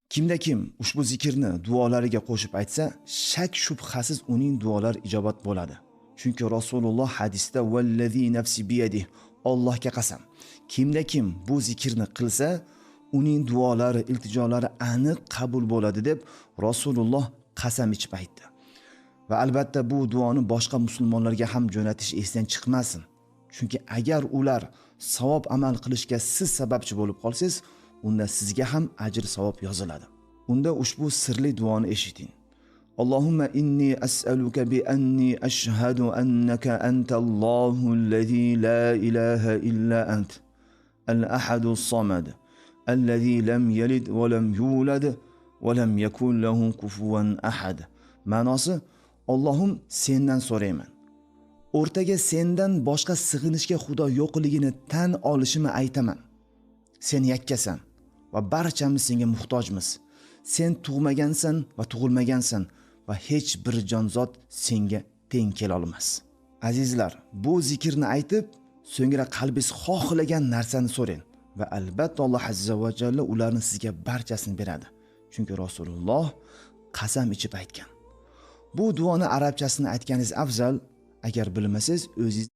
Kimda kim ushbu zikrni duolariga qo'shib aytsa, shak shubhasiz uning duolari ijobat bo'ladi. Chunki Rasululloh hadisda vallazi nafsi biyadihi, Allohga qasam, kimda kim bu zikrni qilsa, uning duolari, iltijolari aniq qabul bo'ladi deb Rasululloh qasam ichib aytdi. Va albatta bu duoni boshqa musulmonlarga ham jo'natish esdan chiqmasin. Chunki agar ular savob amal qilishga siz sababchi bo'lib qolsangiz, unda sizga ham ajr savob yoziladi. Unda ushbu sirli duoni eshiting. Allohumma inni as'aluka bi anni ashhadu annaka antallohu allazi la ilaha illa ant, al-ahadus samad, allazi lam yalid va lam yulad va lam yakul lahu kufuwan ahad. Ma'nosi: Allohim, sendan so'rayman. O'rtaga sendan boshqa sig'inishga Xudo yo'qligini tan olishimni aytaman. Sen yakkasan va barchamiz senga muhtojmiz. Sen tug'magansan va tug'ilmagansan va hech bir jonzot senga teng kela olmas. Azizlar, bu zikrni aytib, so'ngra qalbingiz xohlagan narsani so'rang va albatta Alloh azza va jalla ularni sizga barchasini beradi. Chunki Rasululloh qasam ichib aytgan. Bu duoni arabchasini aytganingiz afzal. Agar bilmasangiz, o'zingiz